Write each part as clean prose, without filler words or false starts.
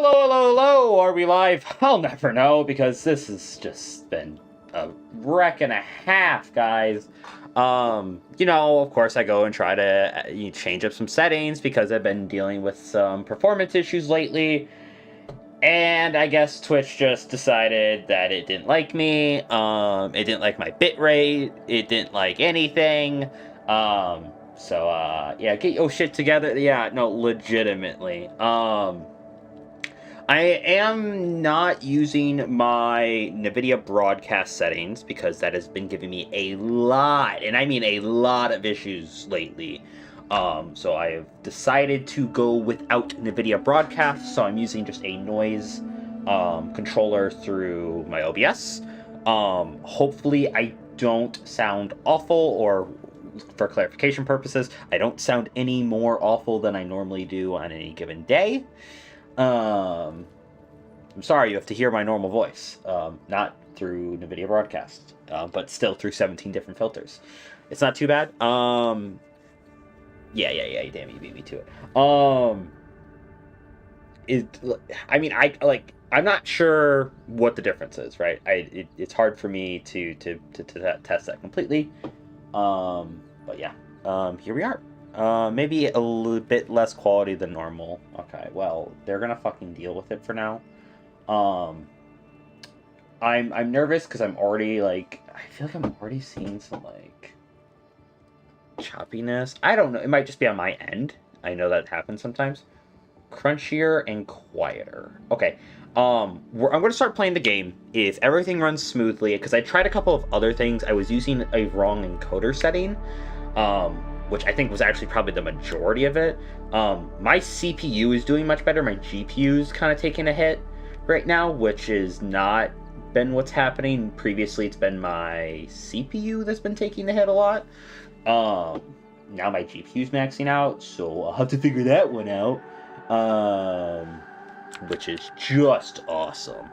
Hello, are we live? I'll never know because this has just been a wreck and a half, guys. Of course I go and try to change up some settings because I've been dealing with some performance issues lately. And I guess Twitch just decided that it didn't like me. It didn't like my bitrate. It didn't like anything. Yeah, get your shit together. Yeah, no, legitimately. I am not using my NVIDIA broadcast settings because that has been giving me a lot, and I mean a lot of issues lately. So I have decided to go without NVIDIA broadcast, so I'm using just a noise controller through my OBS. Hopefully I don't sound awful, or for clarification purposes, I don't sound any more awful than I normally do on any given day. I'm sorry, you have to hear my normal voice, not through NVIDIA broadcast, but still through 17 different filters. It's not too bad. Yeah, damn, you beat me to it. I'm not sure what the difference is, right? It's hard for me to test that completely. But yeah, here we are. Maybe a little bit less quality than normal. Okay, well, they're gonna fucking deal with it for now. I'm nervous because I'm already I feel like I'm already seeing some choppiness. I don't know. It might just be on my end. I know that happens sometimes. Crunchier and quieter. Okay. I'm going to start playing the game. If everything runs smoothly, because I tried a couple of other things. I was using a wrong encoder setting, which I think was actually probably the majority of it. My CPU is doing much better. My GPU is kind of taking a hit right now, which has not been what's happening. Previously, it's been my CPU that's been taking the hit a lot. Now my GPU's maxing out, so I'll have to figure that one out. Which is just awesome.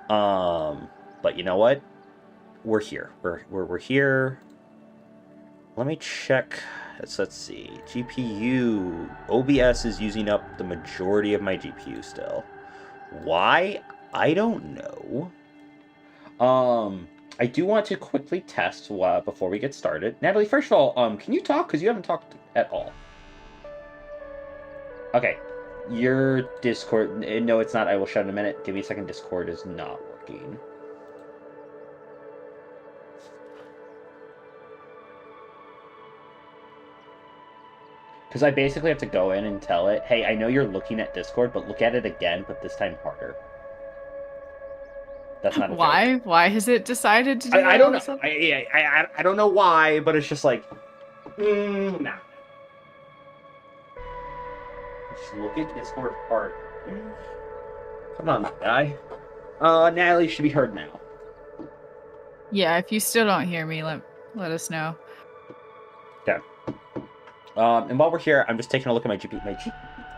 But you know what? We're here. We're here. Let me check. Let's see. GPU. OBS is using up the majority of my GPU still. Why? I don't know. I do want to quickly test before we get started. Natalie, first of all, can you talk? Because you haven't talked at all. Okay. Your Discord... No, it's not. I will shut in a minute. Give me a second. Discord is not working. Because I basically have to go in and tell it, hey, I know you're looking at Discord, but look at it again, but this time harder. That's not a why? joke. Why has it decided to do that? I don't know. I don't know why, but it's just like, nah. Just look at Discord hard. Come on, guy. Natalie should be heard now. Yeah, if you still don't hear me, let us know. Okay. And while we're here, I'm just taking a look at my GPU.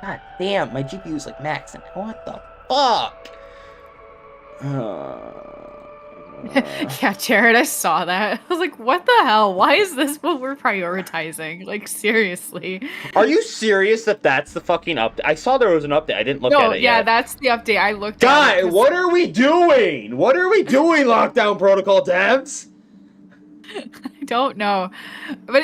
God damn, my GPU is like maxing. What the fuck? Yeah, Jared, I saw that. I was like, what the hell? Why is this what we're prioritizing? Like, seriously. Are you serious that that's the fucking update? I saw there was an update. I didn't look at it yet. Yeah, that's the update. I looked at it. God, what are we doing? What are we doing, Lockdown Protocol devs? I don't know. But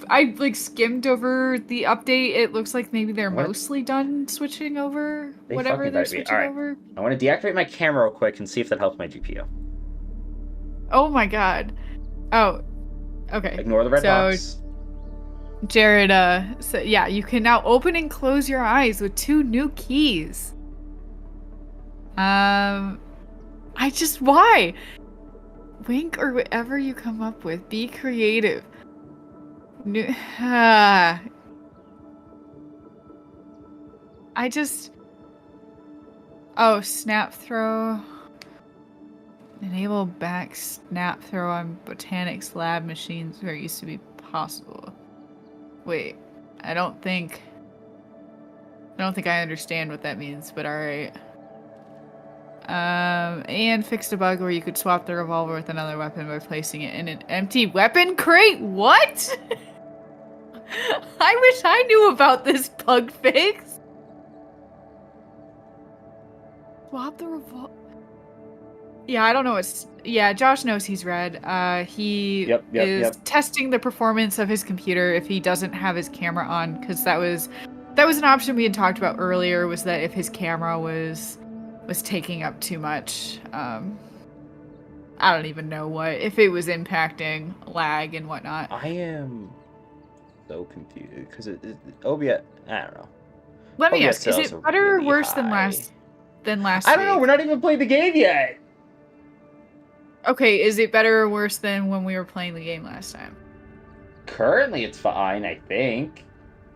I skimmed over the update. It looks like maybe they're mostly done switching over whatever they're switching over. I want to deactivate my camera real quick and see if that helps my GPU. Oh my god. Oh, okay. Ignore the red box. Jared, so yeah, you can now open and close your eyes with 2 new keys. Why? Wink or whatever you come up with. Be creative. Oh, snap throw. Enable back snap throw on Botanics lab machines where it used to be possible. Wait, I don't think I understand what that means, but alright. And fixed a bug where you could swap the revolver with another weapon by placing it in an empty weapon crate? What? I wish I knew about this bug fix. swap the revolver. Yeah, I don't know. Josh knows he's red. He is testing the performance of his computer if he doesn't have his camera on, because that was an option we had talked about earlier. Was that if his camera was taking up too much? I don't even know if it was impacting lag and whatnot. I am so confused because OBS. I don't know. Let me ask: is it better or worse than last? I don't know. We're not even playing the game yet. Okay, is it better or worse than when we were playing the game last time? Currently, it's fine, I think.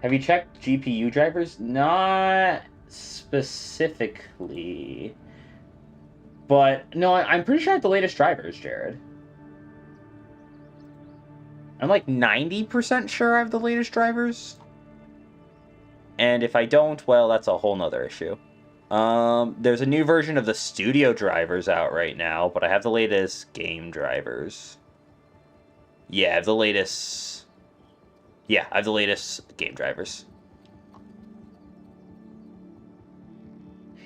Have you checked GPU drivers? Not specifically. But, no, I'm pretty sure I have the latest drivers, Jared. I'm like 90% sure I have the latest drivers. And if I don't, well, that's a whole nother issue. There's a new version of the studio drivers out right now, but I have the latest game drivers. Yeah, I have the latest game drivers.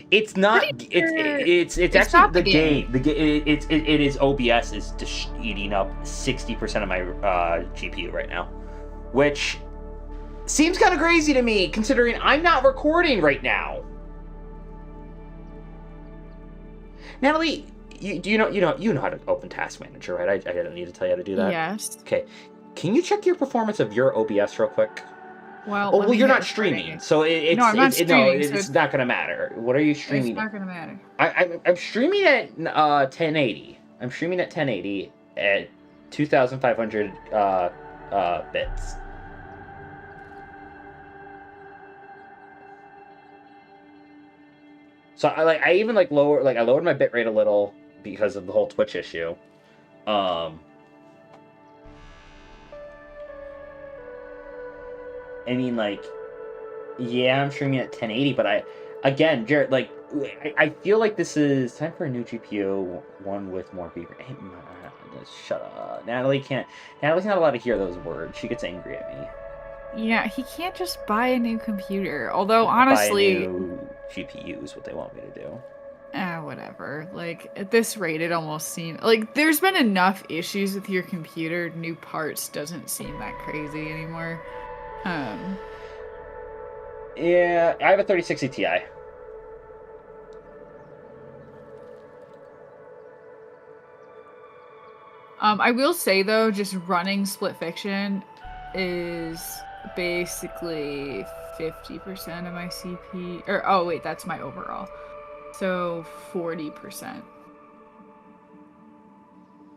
It's not. It's actually the game. It is OBS is just eating up 60% of my GPU right now, which seems kind of crazy to me considering I'm not recording right now. Natalie, you know how to open Task Manager, right? I don't need to tell you how to do that. Yes. Okay. Can you check your performance of your OBS real quick? Well, you're not streaming, so it's I'm not streaming, it's not gonna matter. What are you streaming? It's not gonna matter. I'm streaming at 1080. I'm streaming at 1080 at 2,500 bits. So I lowered my bitrate a little because of the whole Twitch issue. I mean, like, yeah, I'm streaming at 1080, but Jared, like, I feel like this is time for a new GPU, one with more VRAM. Shut up. Natalie's not allowed to hear those words. She gets angry at me. Yeah, he can't just buy a new computer. Although, honestly... Buy a new GPU is what they want me to do. Whatever. Like, at this rate, it almost seems... Like, there's been enough issues with your computer, new parts doesn't seem that crazy anymore. Yeah, I have a 3060 Ti. I will say, though, just running Split Fiction is basically 50% of my CPU. Oh, wait, that's my overall. So 40%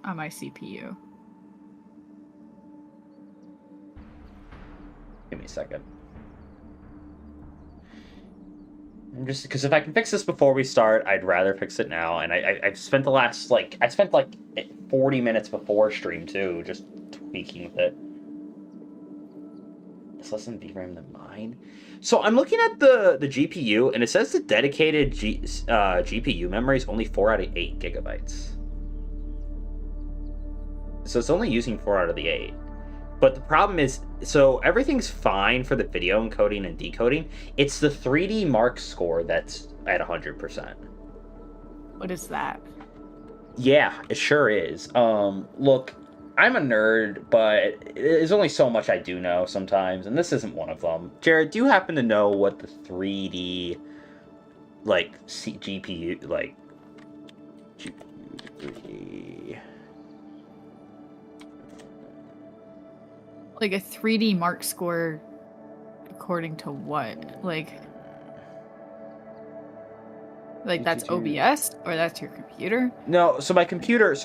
on my CPU. Give me a second. Just because if I can fix this before we start, I'd rather fix it now. And I've spent I spent 40 minutes before stream too, just tweaking with it. It's less than VRAM than mine. So I'm looking at the GPU, and it says the dedicated GPU memory is only 4 out of 8 gigabytes. So it's only using 4 out of the 8. But the problem is, so everything's fine for the video encoding and decoding. It's the 3D Mark score that's at 100%. What is that? Yeah, it sure is. Look, I'm a nerd, but there's only so much I do know sometimes, and this isn't one of them. Jared, do you happen to know what the 3D, GPU, GPU... Like a 3D Mark score according to what? Like that's OBS or that's your computer? No, so my computer,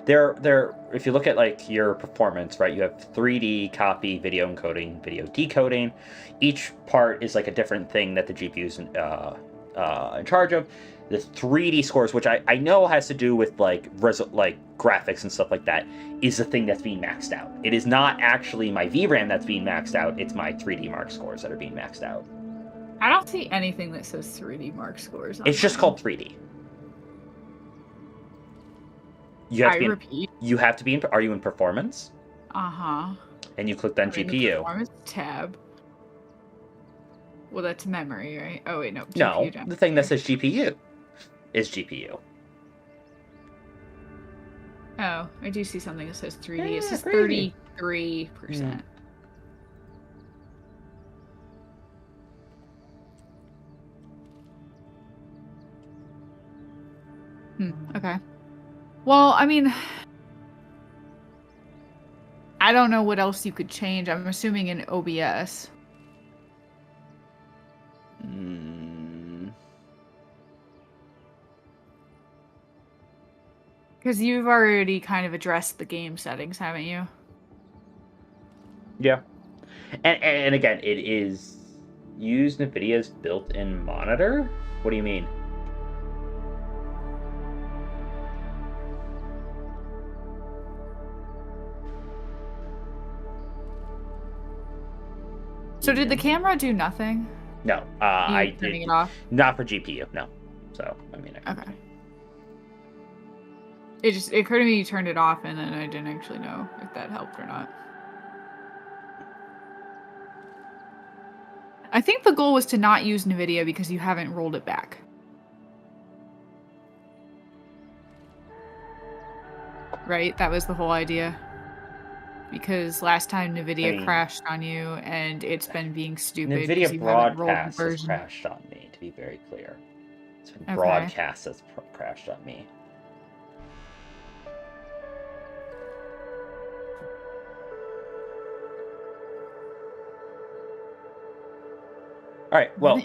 they're if you look at your performance, right, you have 3D copy, video encoding, video decoding. Each part is a different thing that the GPU's in charge of. The 3D scores, which I know has to do with graphics and stuff like that, is the thing that's being maxed out. It is not actually my VRAM that's being maxed out, it's my 3D Mark scores that are being maxed out. I don't see anything that says 3D Mark scores on It's just called 3D. You have to be in, are you in performance? Uh-huh. And you click on GPU. Performance tab. Well, that's memory, right? Oh wait, no. GPU no, the thing that says GPU. is GPU. Oh, I do see something that says 3D. It Yeah, says crazy. 33%. Okay. Well, I mean, I don't know what else you could change. I'm assuming in OBS. Because you've already kind of addressed the game settings, haven't you? Yeah. And again, it is use NVIDIA's built-in monitor? What do you mean? So did the camera do nothing? No, I did turning it off? not for GPU. No, so I mean, Okay. It occurred to me you turned it off, and then I didn't actually know if that helped or not. I think the goal was to not use NVIDIA because you haven't rolled it back. Right? That was the whole idea. Because last time NVIDIA crashed on you, and it's been being stupid because NVIDIA you haven't rolled the broadcast has version. crashed on me, to be very clear. It's been Okay. broadcast that's crashed on me. All right, well,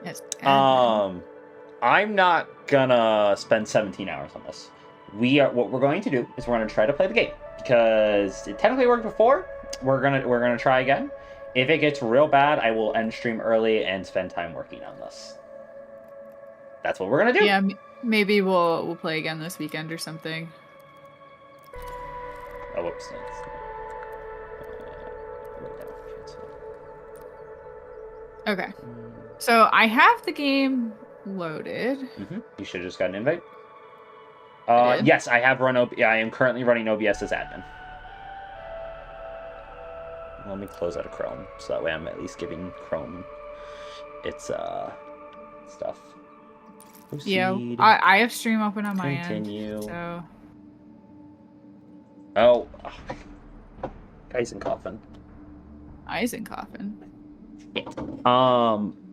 I'm not gonna spend 17 hours on this. What we're going to do is we're gonna try to play the game because it technically worked before. We're gonna try again. If it gets real bad, I will end stream early and spend time working on this. That's what we're gonna do. Yeah, maybe we'll play again this weekend or something. Oh, whoops. Okay. So I have the game loaded. You should have just got an invite. I did? Yes, I have run I am currently running OBS as admin. Let me close out of Chrome, so that way I'm at least giving Chrome its stuff. Proceed. Yeah, I have stream open on my Continue. end. So. Oh. Eisenkoffen. Eisenkoffen.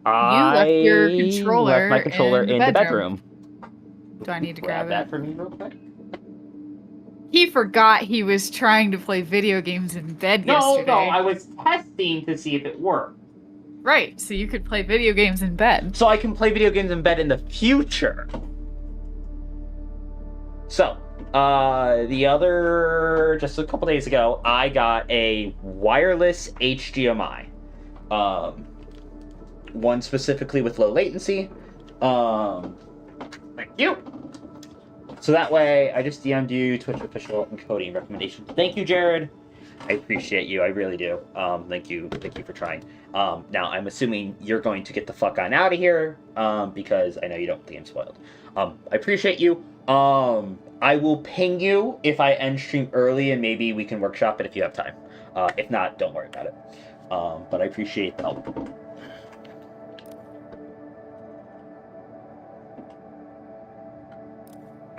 I left your controller left my controller in the bedroom. Do I need to grab that it? for me real quick? He forgot he was trying to play video games in bed yesterday. No, I was testing to see if it worked. Right, so you could play video games in bed. So I can play video games in bed in the future. So, just a couple days ago, I got a wireless HDMI. One specifically with low latency. Thank you. So that way, I just DM'd you Twitch official encoding recommendation. Thank you, Jared. I appreciate you. I really do. Thank you for trying. Now I'm assuming you're going to get the fuck on out of here, because I know you don't want the game spoiled. I appreciate you. I will ping you if I end stream early, and maybe we can workshop it if you have time. If not, don't worry about it. But I appreciate the help.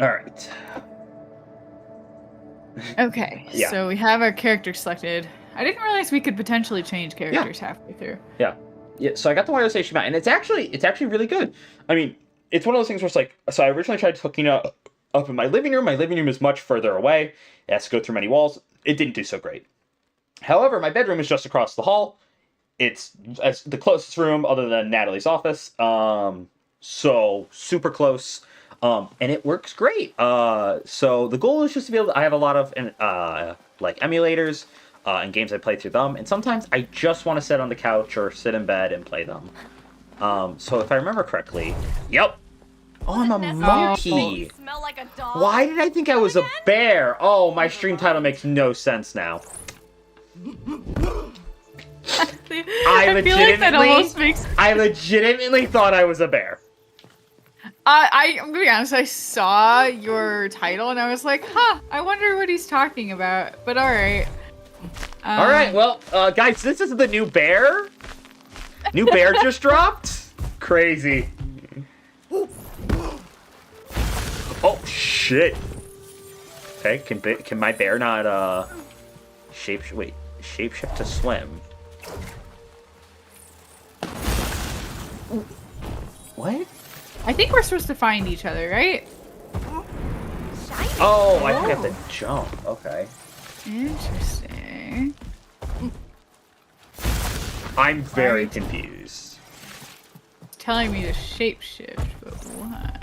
All right. Okay, Yeah. so we have our character selected. I didn't realize we could potentially change characters halfway through. Yeah, so I got the wireless HDMI, and it's actually really good. I mean, it's one of those things where it's like, so I originally tried hooking up in my living room. My living room is much further away. It has to go through many walls. It didn't do so great. However, my bedroom is just across the hall. It's the closest room other than Natalie's office. So super close. And it works great. So the goal is just to be able to, I have a lot of like emulators and games I play through them, and sometimes I just want to sit on the couch or sit in bed and play them. So if I remember correctly, yep. Oh, I'm a monkey. Smell like a dog. Why did I think I was a bear? Oh, my stream title makes no sense now. I feel like that almost makes. I legitimately thought I was a bear. I'm gonna be honest. I saw your title and I was like, "Huh, I wonder what he's talking about." But all right. All right. Well, guys, this is the new bear. New bear just dropped. Crazy. shit. Okay, can my bear not shapeshift to swim? What? I think we're supposed to find each other, right? Oh, I think I have to jump. Okay. Interesting. I'm very confused. It's telling me to shapeshift, but why?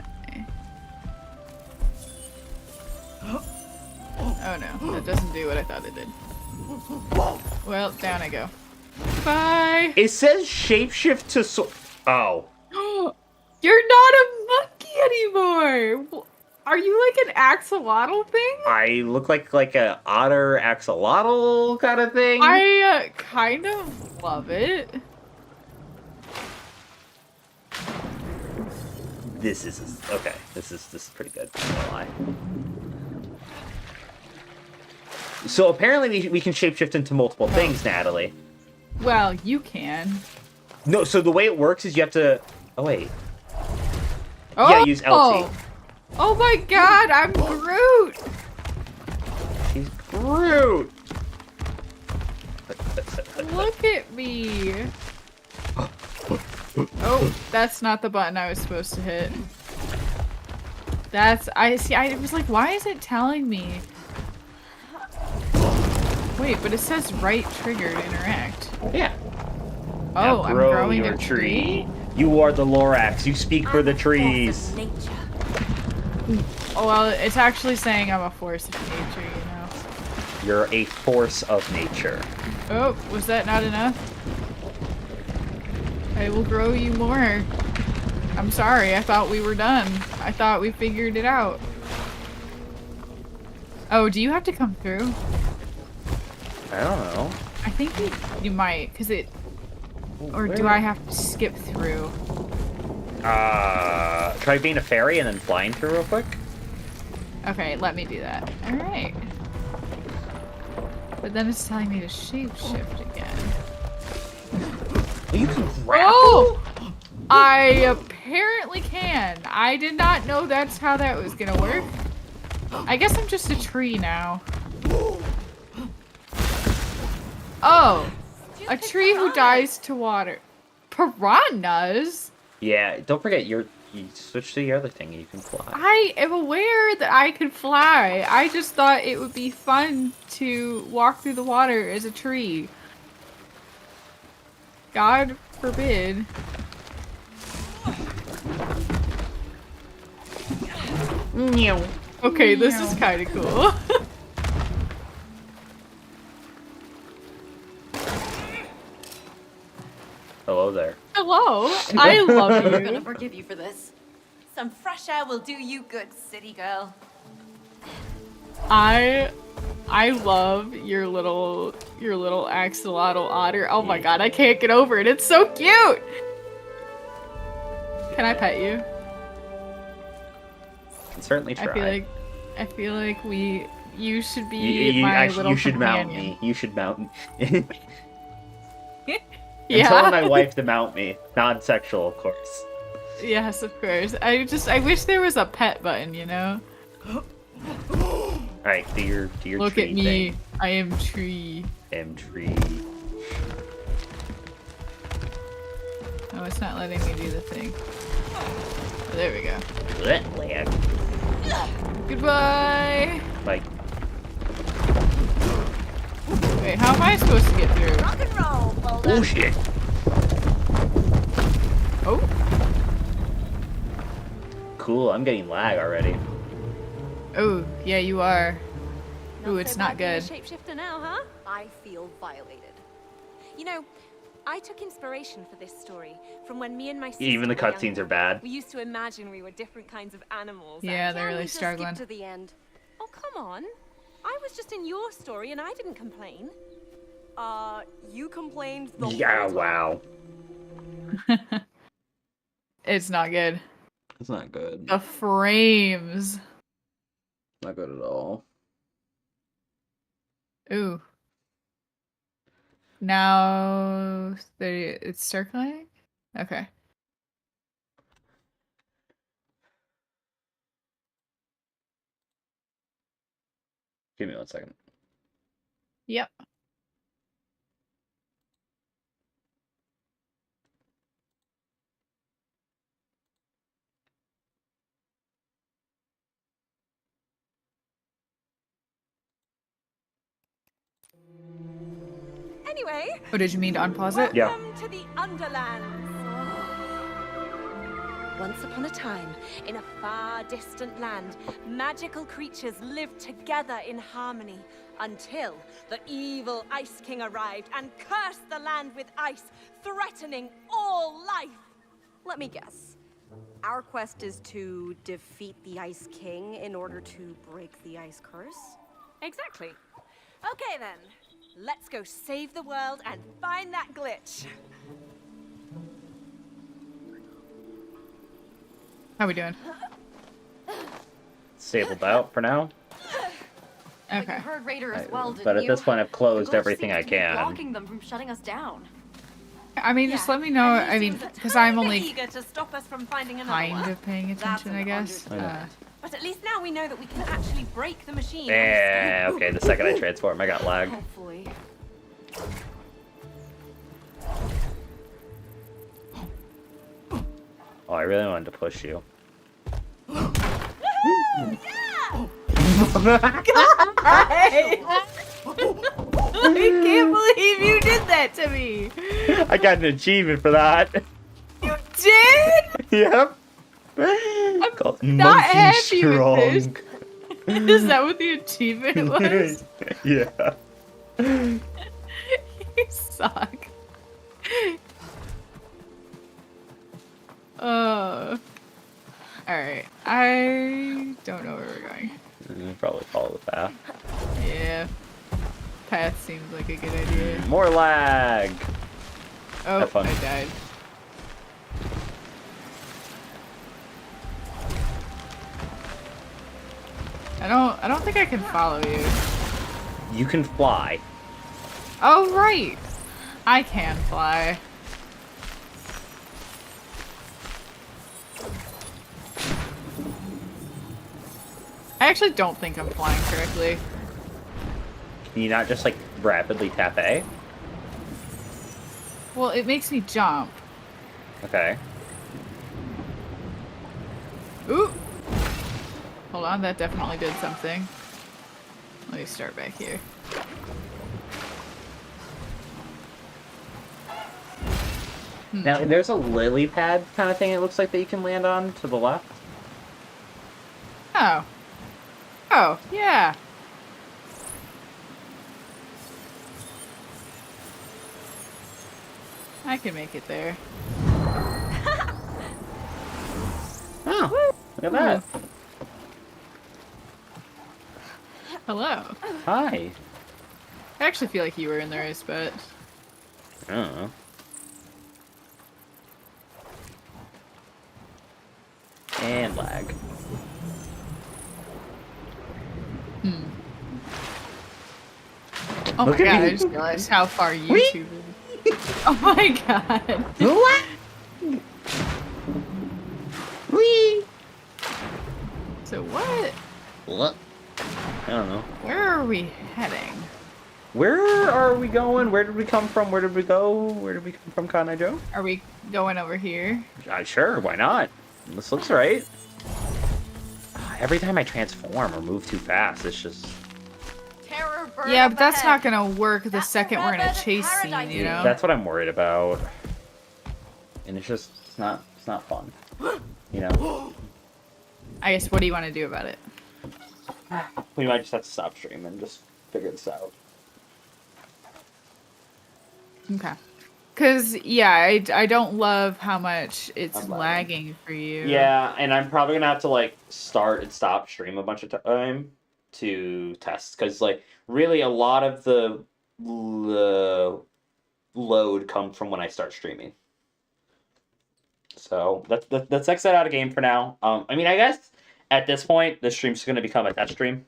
Oh no, that doesn't do what I thought it did. Well, down I go. Bye! It says shapeshift to Oh. You're not a monkey anymore! Are you like an axolotl thing? I look like a otter axolotl kind of thing. I kind of love it. This is okay. This is pretty good. I'm not gonna lie. So apparently we can shapeshift into multiple things, Natalie. Well, you can. No, so the way it works is you have to. Oh wait. Oh! Yeah, use LT. Oh my god, I'm Groot! He's Groot. Look at me. Oh, that's not the button I was supposed to hit. I was like, why is it telling me? Wait, but it says right trigger to interact. Yeah. Oh, now I'm grow growing your a tree? You are the Lorax. You speak for the trees. Oh, well, it's actually saying I'm a force of nature, you know. You're a force of nature. Oh, was that not enough? I will grow you more. I'm sorry, I thought we were done. I thought we figured it out. Oh, do you have to come through? I don't know. I think you might, because it... Or Where? do I have to skip through? Try being a fairy and then flying through real quick. Okay, let me do that. Alright. But then it's telling me to shapeshift again. You can grapple? Oh! I apparently can. I did not know that's how that was gonna work. I guess I'm just a tree now. Oh! A tree who dies to water. Piranhas? Yeah, don't forget you switch to the other thing and you can fly. I am aware that I could fly. I just thought it would be fun to walk through the water as a tree. God forbid. Okay, this is kind of cool. Hello there. Hello, I love I'm gonna you. forgive you for this. Some fresh air will do you good, city girl. I love your little axolotl otter. Oh my god, I can't get over it. It's so cute. Can I pet you? Can certainly try. I feel like you should be my little you should companion. mount me. You should mount me. Yeah. I'm telling my wife to mount me. Non-sexual, of course. Yes, of course. I wish there was a pet button, you know? Alright, do your Look tree at me. thing. I am tree. Tree. Oh, it's not letting me do the thing. Oh, there we go. Lag. Goodbye. Like, Wait, how am I supposed to get through? Rock and roll, Boulder. bullshit. Oh, Cool, I'm getting lag already. oh, yeah, you are. Ooh, it's so not bad good. being a shapeshifter now, huh? I feel violated. You know, I took inspiration for this story from when me and my sister Even the were cutscenes younger. are bad. We used to imagine we were different kinds of animals. Yeah, and they're really we just struggling. skip to the end. Oh, come on. I was just in your story and I didn't complain. You complained the Yeah, whole time. wow. It's not good. It's not good. The frames. Not good at all. Ooh. Now it's circling? Okay. Give me 1 second. Yep. Anyway, Oh, did you mean to unpause it? Yeah. welcome to the Underlands. Once upon a time, in a far distant land, magical creatures lived together in harmony until the evil Ice King arrived and cursed the land with ice, threatening all life. Let me guess. Our quest is to defeat the Ice King in order to break the ice curse? Exactly. Okay then, let's go save the world and find that glitch. How we doing? Disabled out for now. But Okay. you heard Raider as well, didn't But at you? this point, I've The closed glitch everything seems I to be can. blocking them from shutting us down. I mean, just Yeah, let me know. and he I mean, seems a because I'm tiny bit only eager to stop us from finding another kind one. of paying attention, an I guess. understatement. But at least now we know that we can actually break the machine. Yeah, okay, the second I transform, I got lag. Hopefully. Oh, I really wanted to push you. I can't believe you did that to me. I got an achievement for that. You did? Yep. Called not Monkey happy with this. Strong. Is that what the achievement was? Yeah. You suck. Alright. I don't know where we're going. Probably follow the path. Yeah. Path seems like a good idea. More lag. Oh, Have fun. I died. I don't think I can follow you. You can fly. Oh, right. I can fly. I actually don't think I'm flying correctly. Can you not just like rapidly tap A? Well, it makes me jump. Okay. Ooh. Hold on, that definitely did something. Let me start back here. Now there's a lily pad kind of thing. It looks like that you can land on to the left. Oh. Oh, yeah. I can make it there. Oh, look at that. Hello. Hi. I actually feel like you were in the right spot. I don't know. And lag. Oh Look my at god, me. I just realized how far YouTube is. Oh my god. Whee! So what? What? I don't know. Where are we heading? Where are we going? Where did we come from? Where did we go? Where did we come from, Kanai Joe? Are we going over here? Sure, why not? This looks right. Every time I transform or move too fast, it's just... Terror bird Yeah, up but that's ahead. not gonna work the That's second we're in a forever the chase scene, paradise. you know? That's what I'm worried about. And it's just, it's not fun. You know? I guess, what do you want to do about it? We might just have to stop stream and just figure this out. Okay. Because, yeah, I don't love how much it's I'm lagging for you. Yeah, and I'm probably gonna have to like start and stop stream a bunch of time to test, because like really a lot of the load comes from when I start streaming. So let's exit out of game for now. I mean, I guess at this point the stream's gonna become a test stream.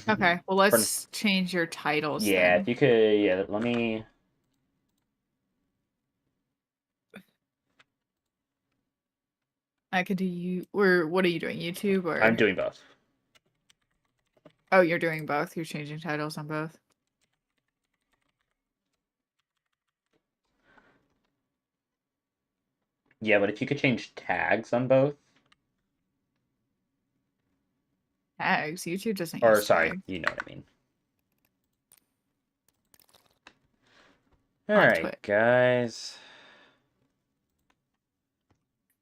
Okay, well, let's change your titles. Yeah, then. if you could, yeah, let me. I could do you. Or what are you doing? YouTube or? I'm doing both. Oh, you're doing both. You're changing titles on both. Yeah, but if you could change tags on both, Tags. YouTube doesn't or use sorry, tags you know what I mean. All on right, Twitch. guys.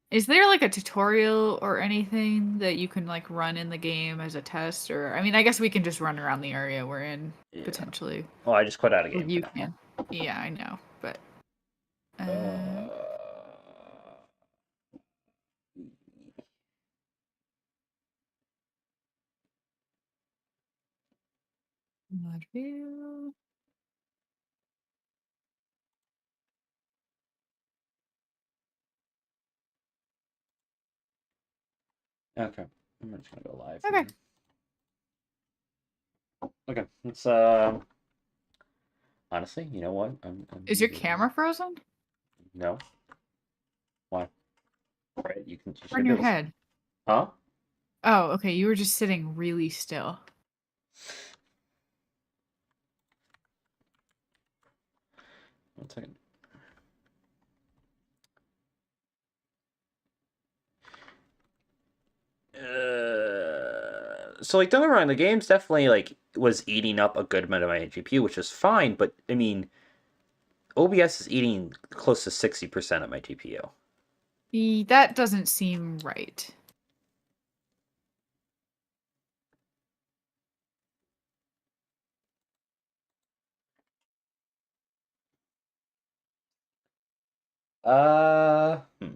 Is there like a tutorial or anything that you can like run in the game as a test? Or I mean, I guess we can just run around the area we're in Yeah. potentially. Well, I just quit out a Or game. you can. Yeah, I know, but. Mod view. Okay, I'm just gonna go live. Okay. Here. Okay, let's honestly, you know what? Is your camera frozen? No. Why? Right, you can just Turn your head. Huh? Oh, okay. You were just sitting really still. One second. So like don't get me wrong, the game's definitely like was eating up a good amount of my GPU, which is fine, but I mean OBS is eating close to 60% of my GPU. That doesn't seem right. Hmm.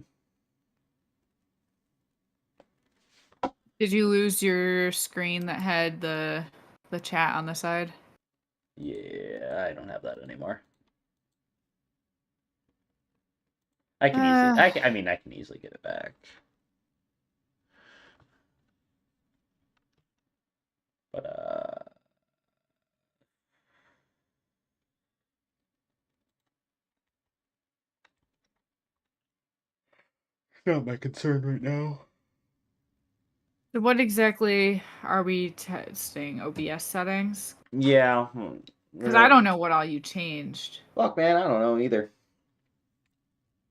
Did you lose your screen that had the chat on the side? Yeah, I don't have that anymore. I can easily I can easily get it back. But not my concern right now. So what exactly are we testing? OBS settings? Yeah. Because I don't know what all you changed. Look, man, I don't know either.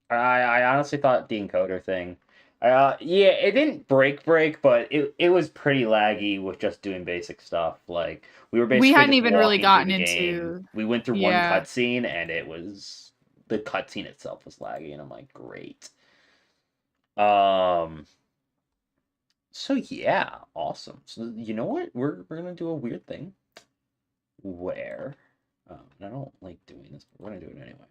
I honestly thought the encoder thing. Yeah, it didn't break, but it was pretty laggy with just doing basic stuff. Like we were basically hadn't just even really walking gotten through the into- game. We went through one Yeah. cutscene and it was the cutscene itself was laggy, and I'm like, great. So yeah, awesome. So you know what? We're gonna do a weird thing where and I don't like doing this, but we're gonna do it anyway.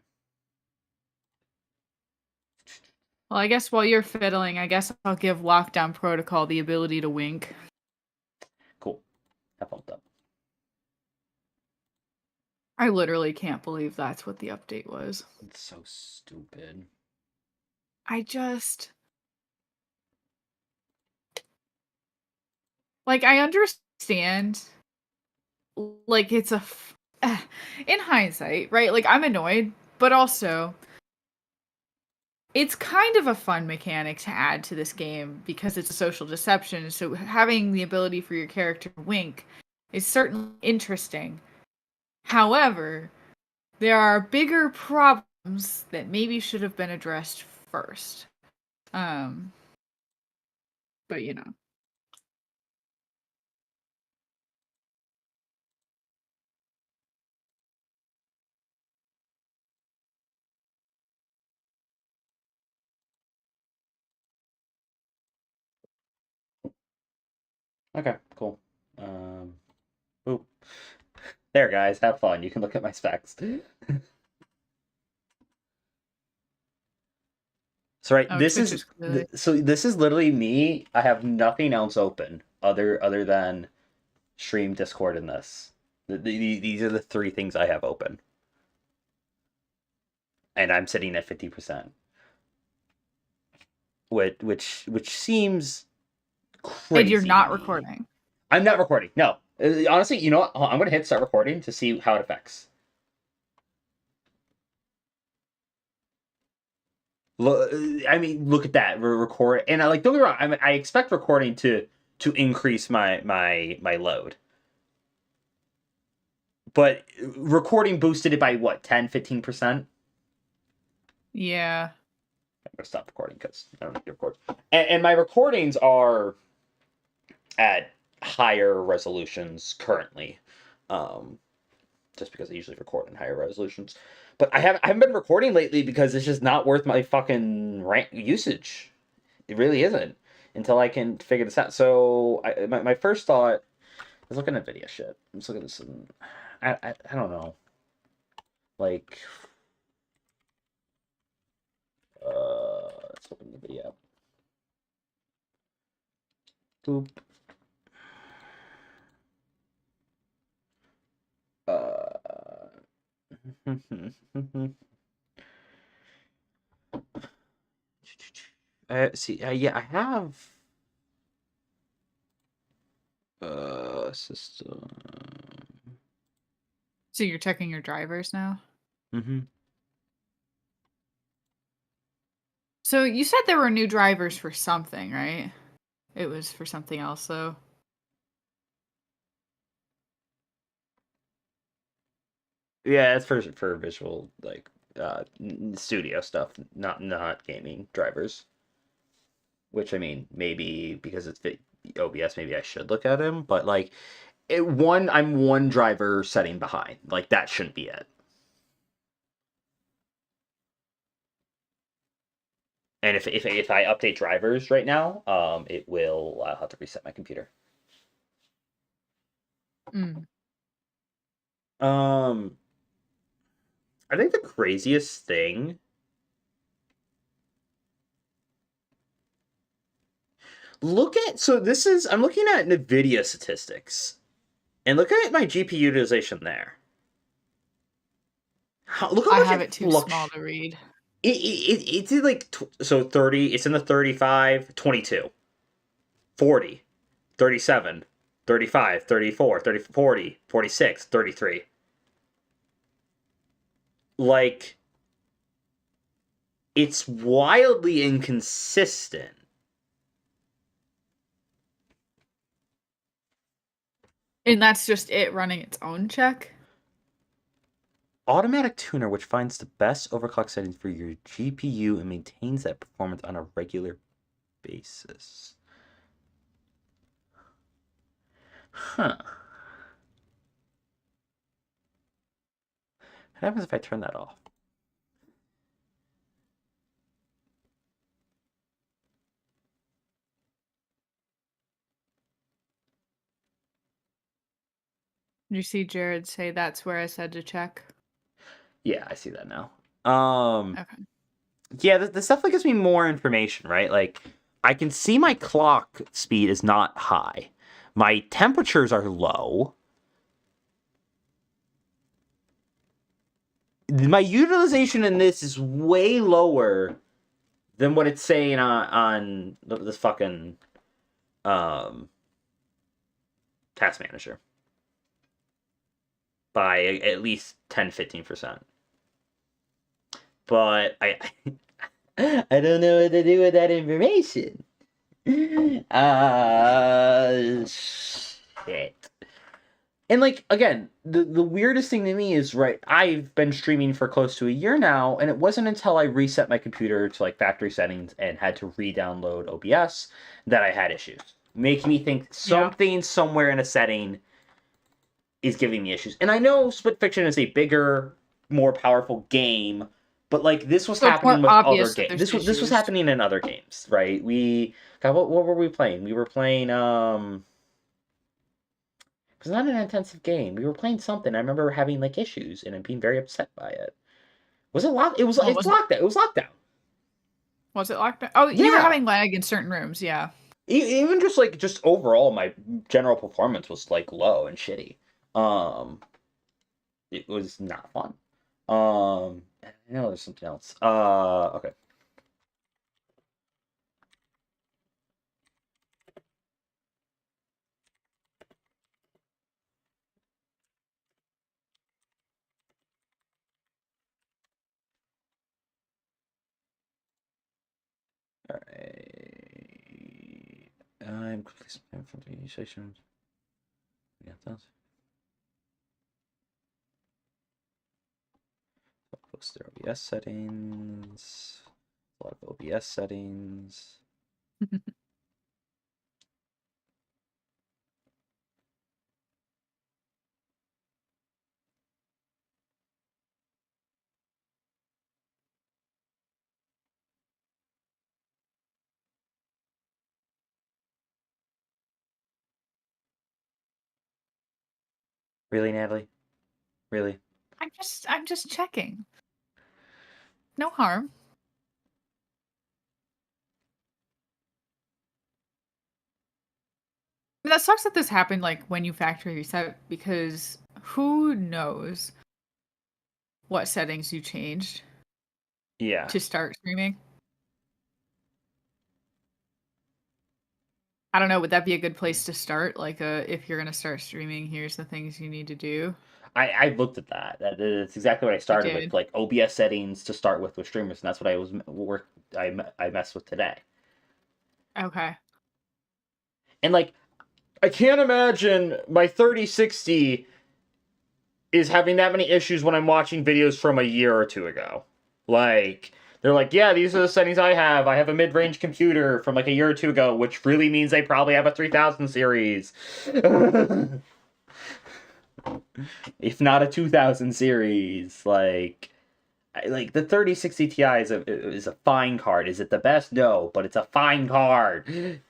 Well, I guess while you're fiddling, I guess I'll give Lockdown Protocol the ability to wink. Cool. Have fun with that. I literally can't believe that's what the update was. It's so stupid. I just... Like, I understand. Like, it's a... in hindsight, right? Like, I'm annoyed, but also... It's kind of a fun mechanic to add to this game because it's a social deception, so having the ability for your character to wink is certainly interesting. However, there are bigger problems that maybe should have been addressed first. But you know. Okay, cool. Boop. There, guys, have fun. You can look at my specs. So right, Oh, this Twitch is clearly... so this is literally me. I have nothing else open other than stream, Discord, and this. These are the three things I have open, and I'm sitting at 50%, which seems crazy. And you're not recording. I'm not recording. No, honestly, you know what? I'm gonna hit start recording to see how it affects. I mean, look at that. We're recording, and don't get me wrong. I expect recording to increase my load. but recording boosted it by what, 10, 15%? Yeah. I'm gonna stop recording because I don't need to record. And my recordings are at higher resolutions currently, just because I usually record in higher resolutions. But I haven't been recording lately because it's just not worth my fucking usage. It really isn't until I can figure this out. So my first thought is looking at video shit. I'm just looking at some. I don't know. Like, let's open the video. Boop. See, yeah, I have system. So you're checking your drivers now? Mm-hmm. So you said there were new drivers for something, right? It was for something else, though. Yeah, it's for visual, like studio stuff, not gaming drivers. Which, I mean, maybe because it's OBS, maybe I should look at him, but like I'm one driver setting behind. Like, that shouldn't be it. And if I update drivers right now, it will, I'll have to reset my computer. Mm. I think the craziest thing. I'm looking at NVIDIA statistics, and look at my GPU utilization there. Look how I much have it too small to read. It's in like, so 30, it's in the 35, 22, 40, 37, 35, 34, 30, 40, 46, 33. Like, it's wildly inconsistent. And that's just it running its own check? Automatic tuner, which finds the best overclock settings for your GPU and maintains that performance on a regular basis. Huh. What happens if I turn that off? Did you see Jared say that's where I said to check? Yeah, I see that now. Okay. Yeah, this definitely gives me more information, right? Like, I can see my clock speed is not high. My temperatures are low. My utilization in this is way lower than what it's saying on this fucking task manager by at least 10-15%. But I I don't know what to do with that information. Shit. And, like, again, the weirdest thing to me is, right, I've been streaming for close to a year now, and it wasn't until I reset my computer to, like, factory settings and had to re-download OBS that I had issues. Making me think something somewhere in a setting is giving me issues. And I know Split Fiction is a bigger, more powerful game, but, like, this was happening with other games. This was happening in other games, right? God, what were we playing? We were playing, it was not an intensive game. We were playing something. I remember having, like, issues and being very upset by it. Was it locked? It's lockdown. It was lockdown. Was it lockdown? Oh, you were having lag in certain rooms, yeah. Even just overall, my general performance was, like, low and shitty. It was not fun. I know there's something else. Okay. Alright. I'm quickly from the stations. Yeah, that's. close their OBS settings. A lot of OBS settings. Really, Natalie? Really? I'm just checking. No harm. That sucks that this happened like when you factory reset, because who knows what settings you changed Yeah. to start streaming. I don't know, would that be a good place to start? Like, if you're gonna start streaming, here's the things you need to do. I looked at that. That's exactly what I started with, did. like OBS settings to start with streamers, and that's what I messed with today. Okay. And like, I can't imagine my 3060 is having that many issues when I'm watching videos from a year or two ago. Like, they're like, yeah, these are the settings I have. I have a mid-range computer from like a year or two ago, which really means they probably have a 3000 series. If not a 2000 series. Like the 3060 Ti is a fine card. Is it the best? No, but it's a fine card.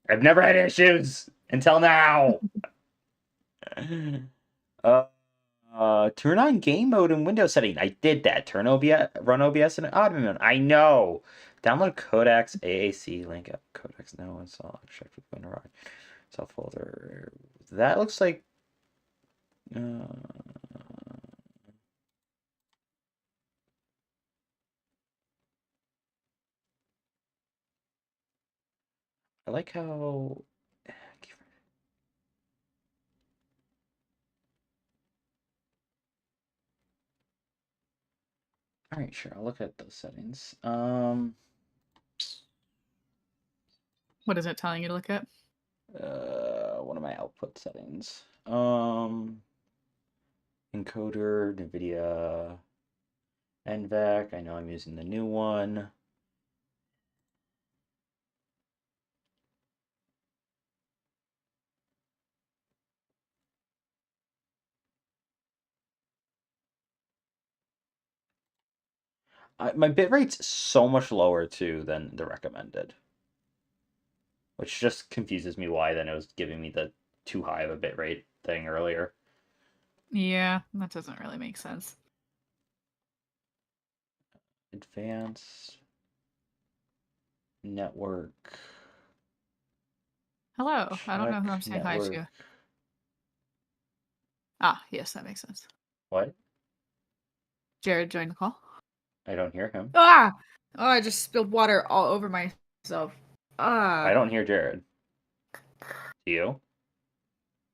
I've never had issues until now. Turn on game mode in Windows setting. I did that. Run OBS in admin mode. I know. Download Codex AAC link up. Codex no install. Extract with WinRAR. South folder. That looks like. I like how. All right, sure. I'll look at those settings. What is it telling you to look at? One of my output settings. Encoder, NVIDIA, NVENC. I know I'm using the new one. My bitrate's so much lower too than the recommended, which just confuses me why then it was giving me the too high of a bitrate thing earlier. Yeah, that doesn't really make sense. Advanced network. Hello. I don't know who I'm Check saying hi to. network. Ah, yes, that makes sense. What? Jared joined the call. I don't hear him. Ah! Oh, I just spilled water all over myself. Ah. I don't hear Jared. Do you?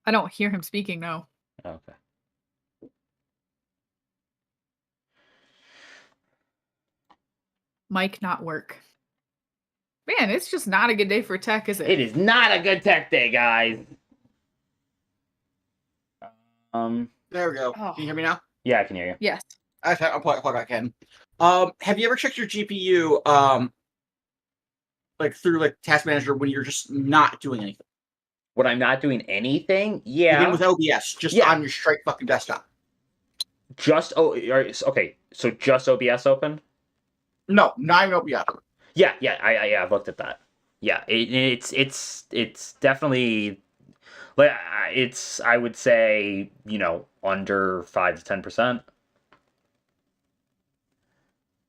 I don't hear him speaking, no. Okay. Mic not work. Man, it's just not a good day for tech, is it? It is not a good tech day, guys. There we go. Oh. Can you hear me now? Yeah, I can hear you. Yes. I'll plug back in. Have you ever checked your GPU, like through like Task Manager when you're just not doing anything? When I'm not doing anything, Even yeah. with OBS, just Yeah. on your straight fucking desktop. Okay. So just OBS open? No, not even OBS. Yeah. I've looked at that. Yeah, it's definitely like it's, I would say, under 5 to 10%.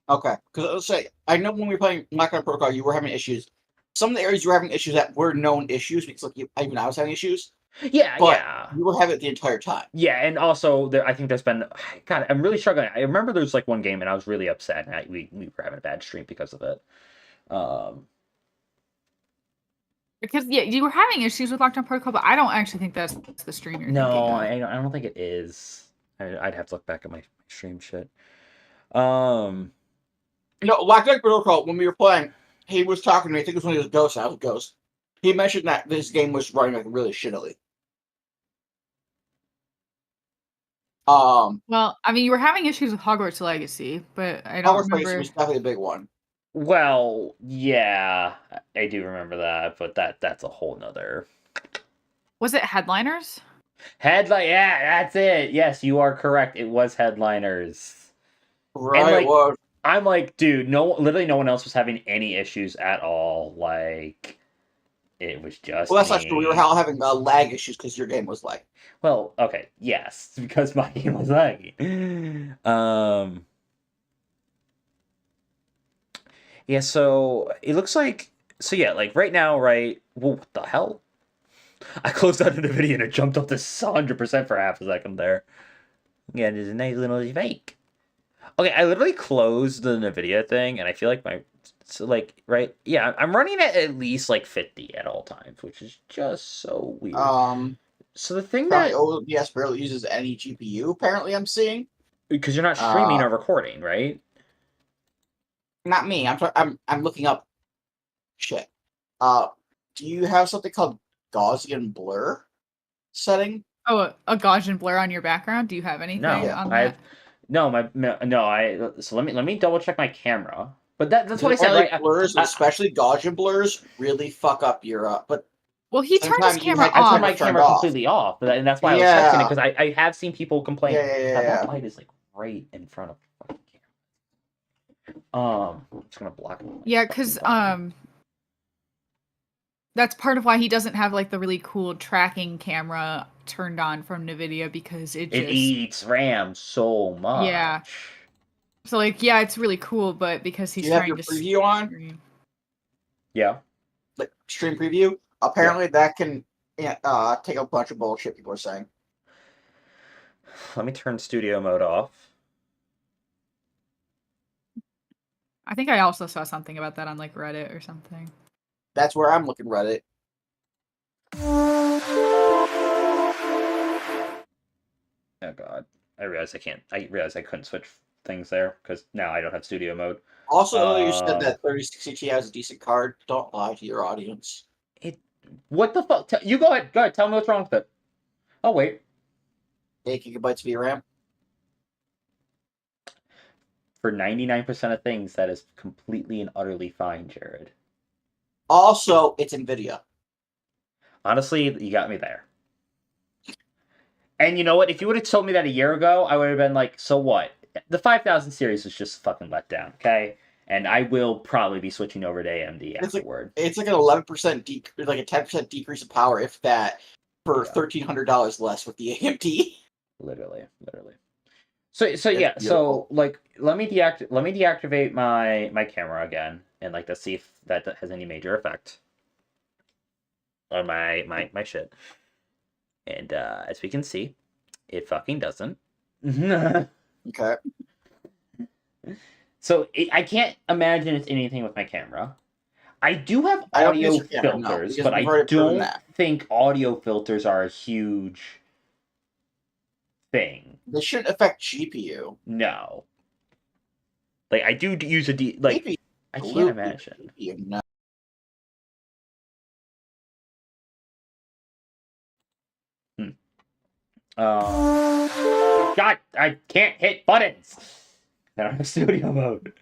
Okay, because let's say I know when we were playing Lockdown Protocol, you were having issues. Some of the areas you were having issues that were known issues because like even I was having issues. Yeah, But yeah. you were having it the entire time. Yeah, and also I think there's been, God, I'm really struggling. I remember there's like one game and I was really upset and we were having a bad stream because of it. Because yeah, you were having issues with Lockdown Protocol, but I don't actually think that's the stream you're No, thinking of. I don't think it is. I'd have to look back at my stream shit. No, Lockdown Protocol, when we were playing, he was talking to me. I think it was when he was Ghost. I was Ghost. He mentioned that this game was running like really shittily. Well, I mean, you were having issues with Hogwarts Legacy, but I don't Hogwarts Legacy remember. was definitely a big one. Well, yeah, I do remember that, but that's a whole nother Was it Headliners? headline. Yeah, that's it. Yes, you are correct. It was Headliners. Right. like, Well, I'm like, dude, literally no one else was having any issues at all. Like, it was just that's me. not true. We were all having lag issues because your game was like. Well, okay, yes, because my game was laggy. Yeah, so it looks like like right now, right? Well, what the hell? I closed out of the video and it jumped up to 100% for half a second there. Yeah, there's a nice little fake. Okay, I literally closed the NVIDIA thing, and I feel like right? Yeah, I'm running at least like 50 at all times, which is just so weird. So the thing that OBS barely uses any GPU. Apparently, I'm seeing because you're not streaming or recording, right? Not me. I'm looking up shit. Do you have something called Gaussian blur setting? Oh, a Gaussian blur on your background? Do you have anything on that? So let me double check my camera. But that's what I said, right? Blurs, especially Gaussian blurs, really fuck up your. But well, he turned his camera off. I turned my camera completely off, and that's why I was testing it because I have seen people complain that light is like right in front of the fucking camera. I'm just gonna block it. Yeah, because that's part of why he doesn't have like the really cool tracking camera turned on from NVIDIA because it eats RAM so much. Yeah. So like, yeah, it's really cool, but because he's trying to preview on. Yeah. Like stream preview. Apparently, that can take a bunch of bullshit. People are saying. Let me turn studio mode off. I think I also saw something about that on like Reddit or something. That's where I'm looking Reddit. Oh god. I realized I couldn't switch things there because now I don't have studio mode. Also, you said that 3060 Ti has a decent card. Don't lie to your audience. What the fuck? You go ahead. Go ahead. Tell me what's wrong with it. Oh wait. 8 gigabytes VRAM. For 99% of things, that is completely and utterly fine, Jared. Also, it's NVIDIA. Honestly, you got me there. And you know what? If you would have told me that a year ago, I would have been like, so what? The 5000 series was just fucking let down, okay? And I will probably be switching over to AMD afterward. It's like an 11% like a 10% decrease in power, if that, for $1,300 less with the AMD. Literally. So yeah, so like let me deactivate my camera again and like let's see if that has any major effect on my shit. And as we can see, it fucking doesn't. Okay. So I can't imagine it's anything with my camera. I do have audio filters, but I don't think audio filters are a huge thing. They shouldn't affect GPU. No. Like I do use I can't imagine. No. God, I can't hit buttons. I don't have studio mode.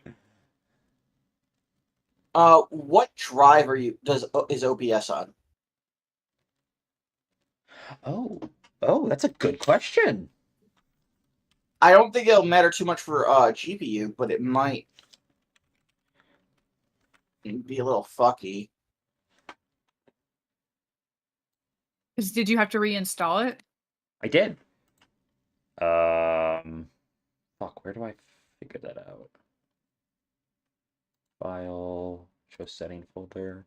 What drive is OBS on? Oh, that's a good question. I don't think it'll matter too much for GPU, but it might be a little fucky. Did you have to reinstall it? I did. Fuck, where do I figure that out? File, show setting folder.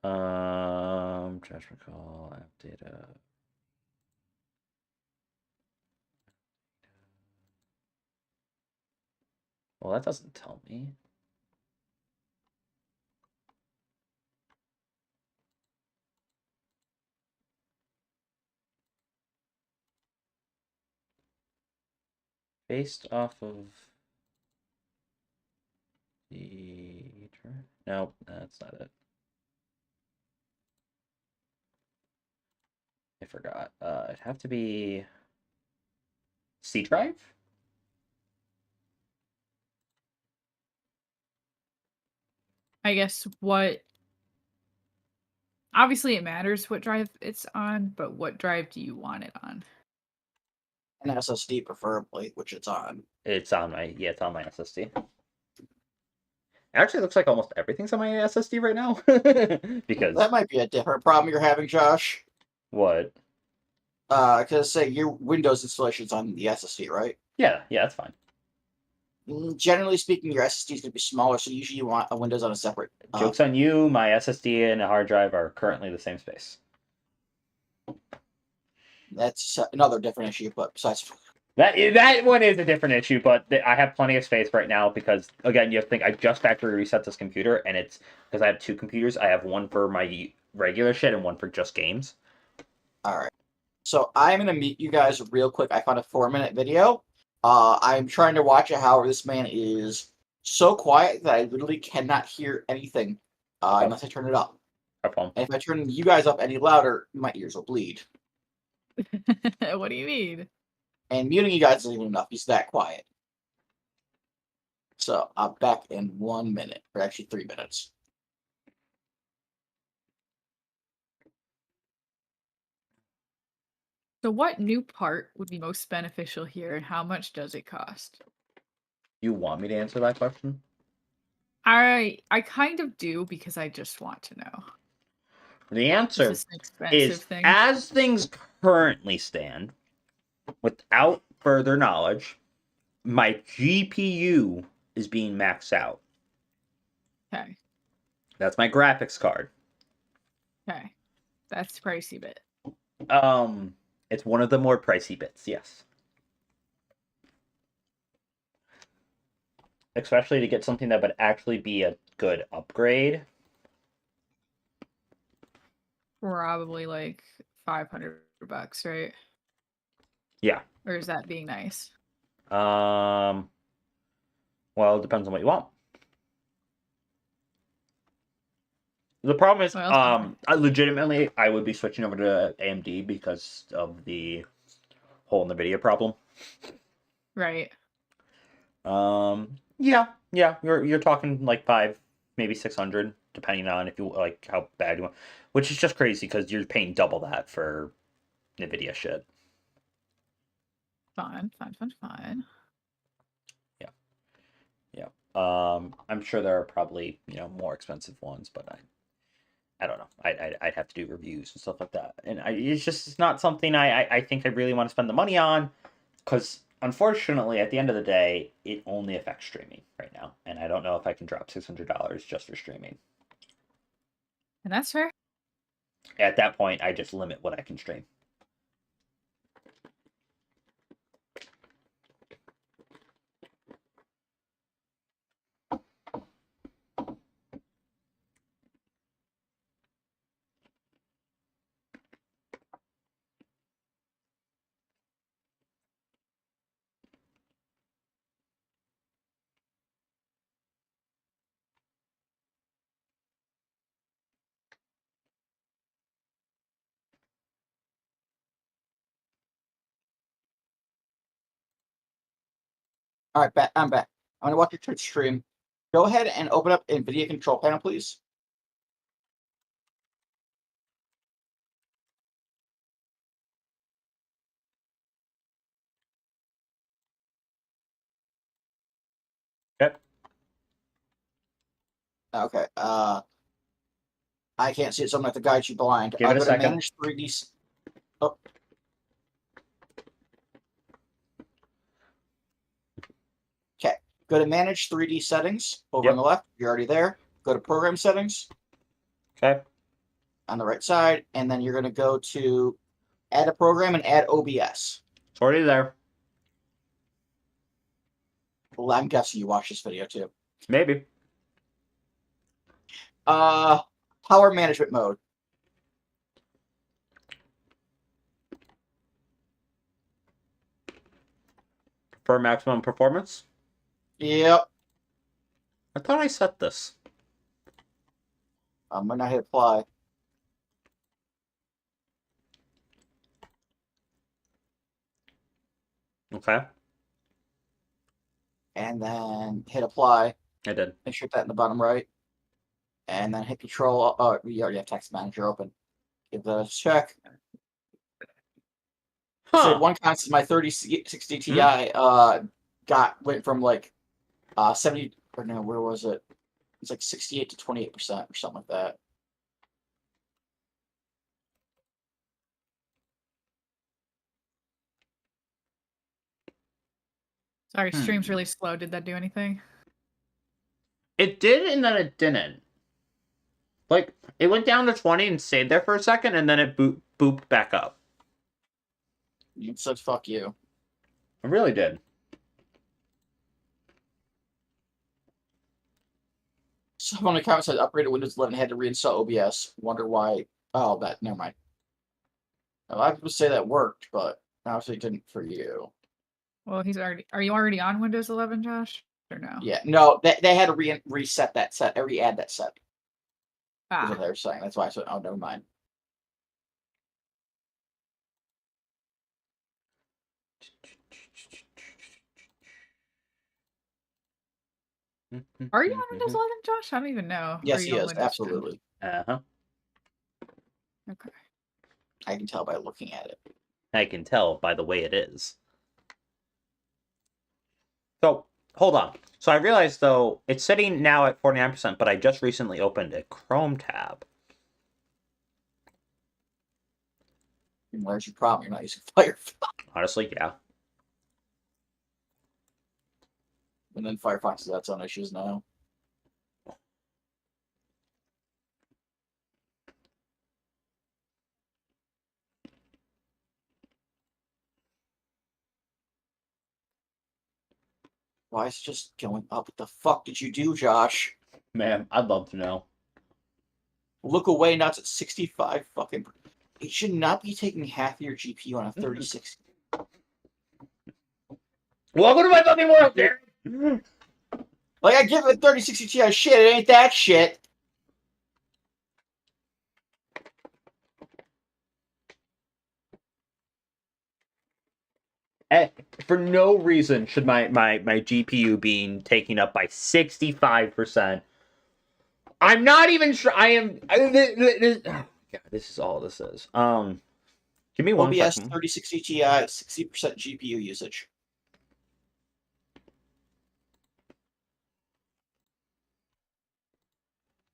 Trash recall, app data. Well, that doesn't tell me. Based off of the... Nope, that's not it. I forgot. It'd have to be... C drive? I guess what. Obviously, it matters what drive it's on, but what drive do you want it on? An SSD preferably, which it's on. It's on my it's on my SSD. Actually, it looks like almost everything's on my SSD right now. Because That might be a different problem you're having, Josh. what? Because say your Windows installation's on the SSD, right? Yeah, that's fine. Generally speaking, your SSD is going to be smaller, so usually you want a Windows on a separate. Joke's on you, my SSD and a hard drive are currently the same space. That's another different issue, but besides. That one is a different issue, but I have plenty of space right now because, again, you have to think, I just factory reset this computer, and it's because I have two computers. I have one for my regular shit and one for just games. Alright. So I'm going to meet you guys real quick. I found a 4-minute video. I'm trying to watch it, however, this man is so quiet that I literally cannot hear anything unless I turn it up. And if I turn you guys up any louder, my ears will bleed. What do you mean? And muting you guys isn't even enough. He's that quiet. So I'm back in 1 minute, or actually 3 minutes. So what new part would be most beneficial here, and how much does it cost? You want me to answer that question? I kind of do, because I just want to know. The answer Is this an expensive is, thing? as things currently stand, without further knowledge, my GPU is being maxed out. Okay. That's my graphics card. Okay. That's pricey bit. It's one of the more pricey bits, yes. Especially to get something that would actually be a good upgrade. Probably like $500, right? Yeah. Or is that being nice? Well, it depends on what you want. The problem is, legitimately, I would be switching over to AMD because of the whole NVIDIA problem. Right. Yeah, you're talking like 5, maybe 600, depending on if you like how bad you want. Which is just crazy because you're paying double that for NVIDIA shit. Fine. Yeah. I'm sure there are probably more expensive ones, but I don't know. I'd have to do reviews and stuff like that, and it's not something I think I really want to spend the money on, because unfortunately, at the end of the day, it only affects streaming right now, and I don't know if I can drop $600 just for streaming. And that's fair. At that point, I just limit what I can stream. Alright, I'm back. I'm going to watch your Twitch stream. Go ahead and open up NVIDIA control panel, please. Okay. Okay. I can't see it, so I'm going to have to guide you blind. Give it a go to second. Manage 3D. Oh. Okay. Go to Manage 3D Settings over on the left. You're already there. Go to Program Settings. Okay. On the right side, and then you're going to go to Add a Program and add OBS. It's already there. Well, I'm guessing you watched this video too. Maybe. Power management mode. For maximum performance? Yep. I thought I set this. I'm gonna hit apply. Okay. And then hit apply. I did. Make sure that in the bottom right. And then hit control. We already have text manager open. Give that a check. So Huh. one constant, my 3060 Ti went from like 70 or no, where was it? It's like 68 to 28% or something like that. Sorry, stream's really slow. Did that do anything? It did, and then it didn't. Like, it went down to 20 and stayed there for a second, and then it booped back up. You said fuck you. It really did. Someone in the comments said upgraded Windows 11 had to reinstall OBS. Wonder why. Oh, never mind. A lot of people say that worked, but obviously it didn't for you. Well, are you already on Windows 11, Josh? Or no? Yeah, no, they had to reset that set, re-add that set. That's what Ah, they were saying. That's why I said, oh, never mind. are you on Windows 11, Josh? I don't even know. Or Yes, are he you on is. Windows 10? Absolutely. Uh-huh. Okay. I can tell by looking at it. I can tell by the way it is. So, hold on. So I realized, though, it's sitting now at 49%, but I just recently opened a Chrome tab. Where's your problem? You're not using Firefox. Honestly, yeah. And then Firefox has its own issues now. Why is it just going up? What the fuck did you do, Josh? Man, I'd love to know. Look away, now it's at 65 fucking... It should not be taking half of your GPU on a 3060. Welcome to my fucking world, dude! Like, I give it 3060 Ti shit, it ain't that shit. For no reason should my GPU being taken up by 65%. I'm not even sure. I am. Oh God, this is all this is. Give me one OBS second. 3060 Ti, 60% GPU usage.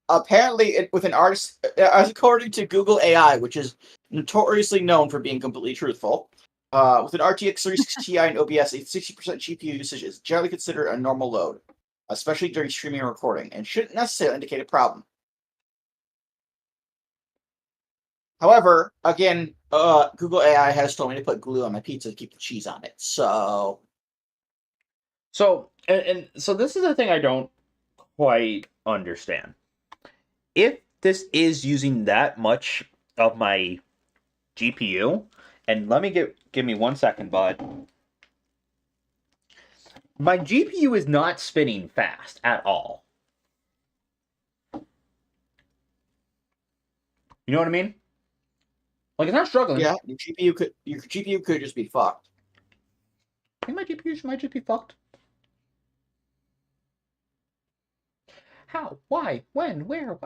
Apparently, with an artist, according to Google AI, which is notoriously known for being completely truthful, with an RTX 3060 Ti and OBS, a 60% GPU usage is generally considered a normal load, especially during streaming or recording, and shouldn't necessarily indicate a problem. However, again, Google AI has told me to put glue on my pizza to keep the cheese on it, so... So this is the thing I don't quite understand. If this is using that much of my GPU, and let me give me 1 second, bud. My GPU is not spinning fast at all. You know what I mean? Like, it's not struggling. Yeah, your GPU could just be fucked. I think my GPU might just be fucked. How? Why? When? Where?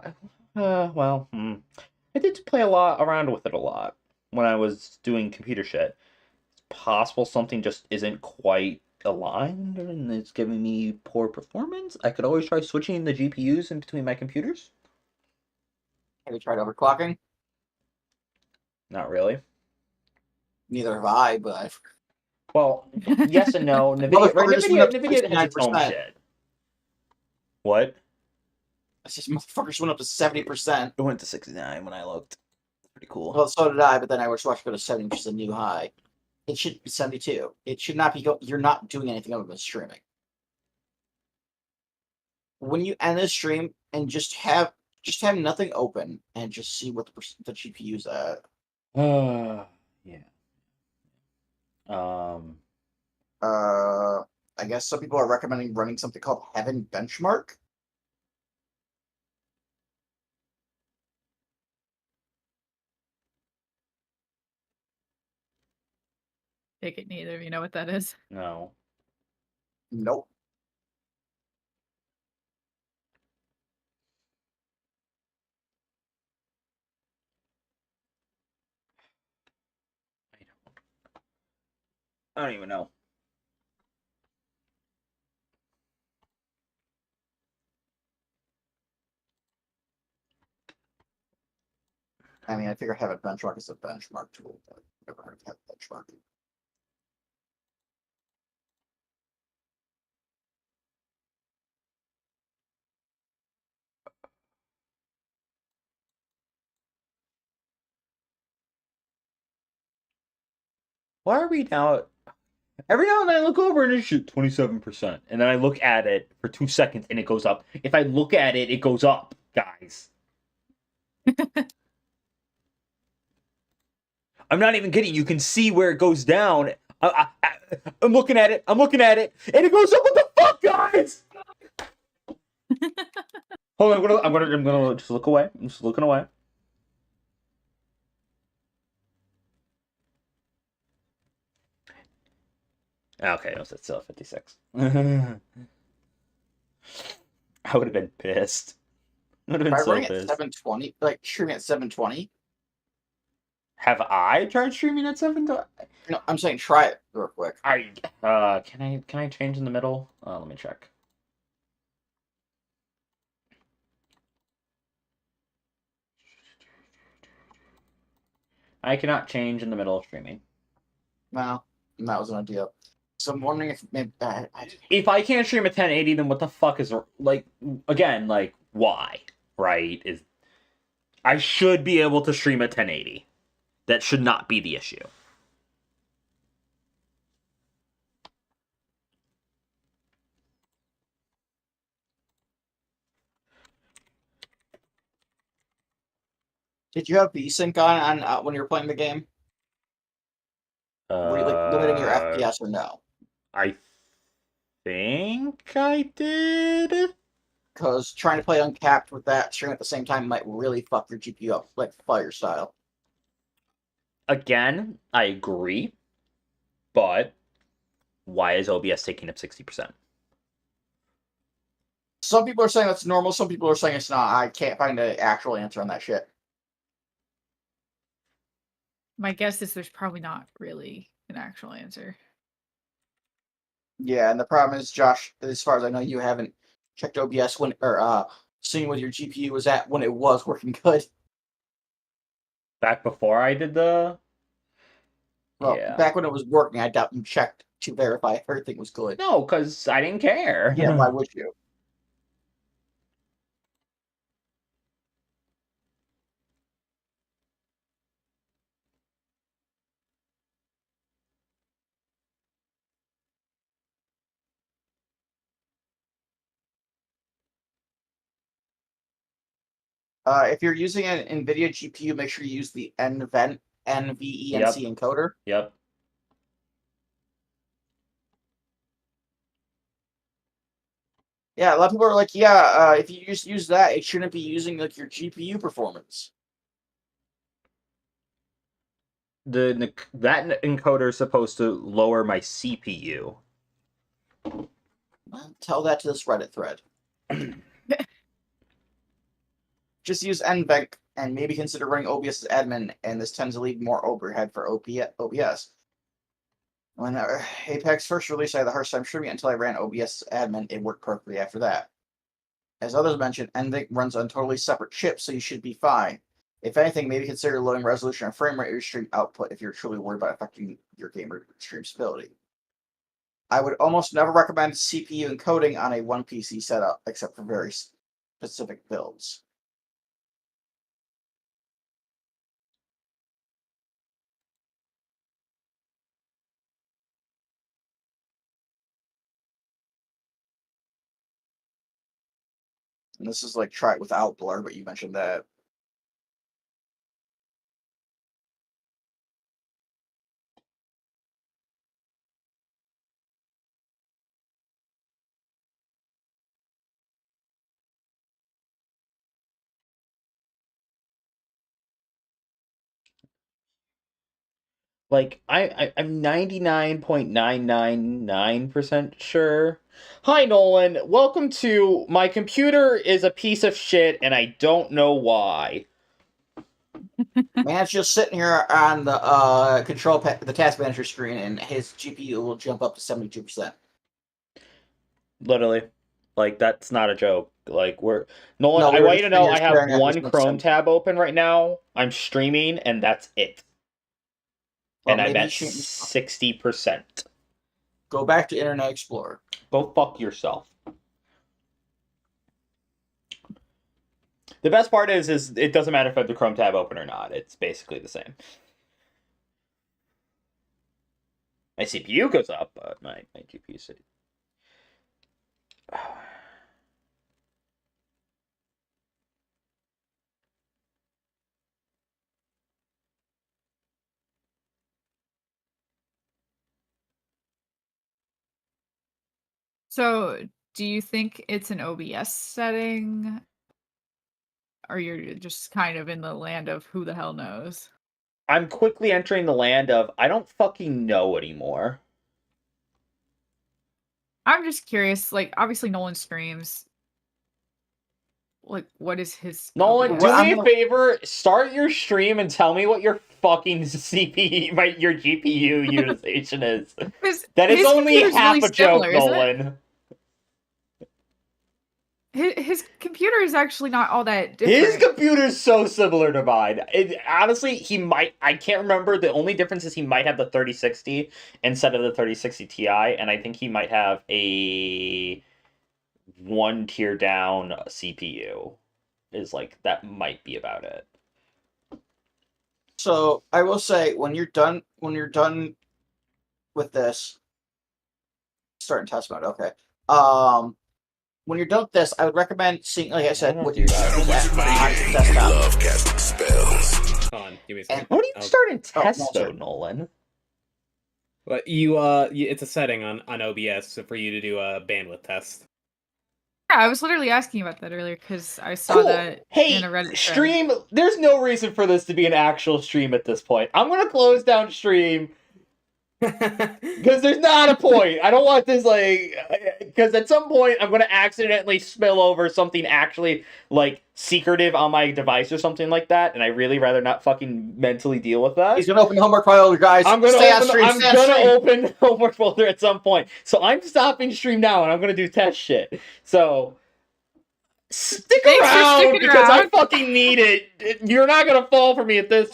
Well, I did play around with it a lot when I was doing computer shit. It's possible something just isn't quite aligned and it's giving me poor performance. I could always try switching the GPUs in between my computers. Have you tried overclocking? Not really. Neither have I, but... Well, yes and no. NVIDIA has its own shit. What? I said motherfuckers went up to 70%. It went to 69 when I looked. Pretty cool. Well, so did I, but then I was watching go to 70, which is a new high. It should be 72. It should not be. You're not doing anything other than streaming. When you end the stream and just have nothing open and just see what the GPU's at. Yeah. I guess some people are recommending running something called Heaven Benchmark. Take it neither of you know what that is. No. Nope. I don't even know. I mean, I figure Habit Benchmark is a benchmark tool, but I've never heard of Habit Benchmark. Why are we now? Every now and then I look over and it's 27%. And then I look at it for 2 seconds and it goes up. If I look at it, it goes up, guys. I'm not even kidding. You can see where it goes down. I'm looking at it. And it goes up. What the fuck, guys? Hold on. I'm gonna just look away. I'm just looking away. Okay, no, it's still 56. I would have been pissed. I would have been so Running at pissed. 720, like streaming at 720. Have I tried streaming at 720? No, I'm saying try it real quick. Can I change in the middle? Let me check. I cannot change in the middle of streaming. No, that was an idea. So I'm wondering if maybe If I can't stream at 1080, then what the fuck is like again like why? Right? Is I should be able to stream at 1080. That should not be the issue. Did you have VSync on when you were playing the game? Were you like limiting your FPS or no? I think I did. Because trying to play uncapped with that stream at the same time might really fuck your GPU up, like fire style. Again, I agree, but why is OBS taking up 60%? Some people are saying that's normal. Some people are saying it's not. I can't find an actual answer on that shit. My guess is there's probably not really an actual answer. Yeah, and the problem is, Josh, as far as I know, you haven't checked OBS when or seeing what your GPU was at when it was working good. Back before I did the Well, yeah. back when it was working, I doubt you checked to verify if everything was good. No, because I didn't care. Yeah, why would you? If you're using an NVIDIA GPU, make sure you use the NVENC encoder. Yep. Yeah, a lot of people are like, yeah, if you just use that, it shouldn't be using like your GPU performance. That encoder is supposed to lower my CPU. Well, tell that to this Reddit thread. Just use NVENC and maybe consider running OBS as admin, and this tends to leave more overhead for OBS. When Apex first released, I had the hardest time streaming until I ran OBS as admin. It worked perfectly after that. As others mentioned, NVENC runs on totally separate chips, so you should be fine. If anything, maybe consider lowering resolution and frame rate of your stream output if you're truly worried about affecting your gamer stream stability. I would almost never recommend CPU encoding on a one PC setup, except for very specific builds. And this is like try it without blur, but you mentioned that. Like, I'm 99.999% sure. Hi, Nolan. Welcome to My Computer is a Piece of Shit, and I don't know why. Man's just sitting here on the the task manager screen, and his GPU will jump up to 72%. Literally. Like, that's not a joke. Like, Nolan, No, we I were want you to just know sitting I here have staring at one this Chrome mixer. tab open right now. I'm streaming, and that's it. Well, And I'm maybe at you should 60%. go back to Internet Explorer. Go fuck yourself. The best part is it doesn't matter if I have the Chrome tab open or not. It's basically the same. My CPU goes up, but my GPU stays. So, do you think it's an OBS setting? Or you're just kind of in the land of who the hell knows? I'm quickly entering the land of I don't fucking know anymore. I'm just curious, like, obviously Nolan streams. Like, what is his Nolan, OBS? do Well, me I'm a favor, start your stream and tell me what your fucking CPU, your GPU utilization is. That is his only computer's half really a joke, similar, isn't it? Nolan. His computer is actually not all that different. His computer is so similar to mine. Honestly, I can't remember. The only difference is he might have the 3060 instead of the 3060 Ti, and I think he might have a one tier down CPU. That might be about it. So I will say, when you're done with this, start in test mode. Okay. When you're done with this, I would recommend seeing, like I said, what you on desktop. Love casting spells. Hold on, give me a second. How do you start in Oh, test no, though, sorry. Nolan? But it's a setting on OBS for you to do a bandwidth test. Yeah, I was literally asking about that earlier because I saw that Hey, in a Reddit thread. stream. There's no reason for this to be an actual stream at this point. I'm gonna close down stream because there's not a point. I don't want this because at some point I'm gonna accidentally spill over something actually secretive on my device or something like that, and I really rather not fucking mentally deal with that. He's gonna open the homework folder, guys. I'm gonna stay on open, stream. I'm stay on gonna stream. open the homework folder at some point. So I'm stopping stream now, and I'm gonna do test shit. So stick Thanks for around sticking because I around. fucking need it. You're not gonna fall for me at this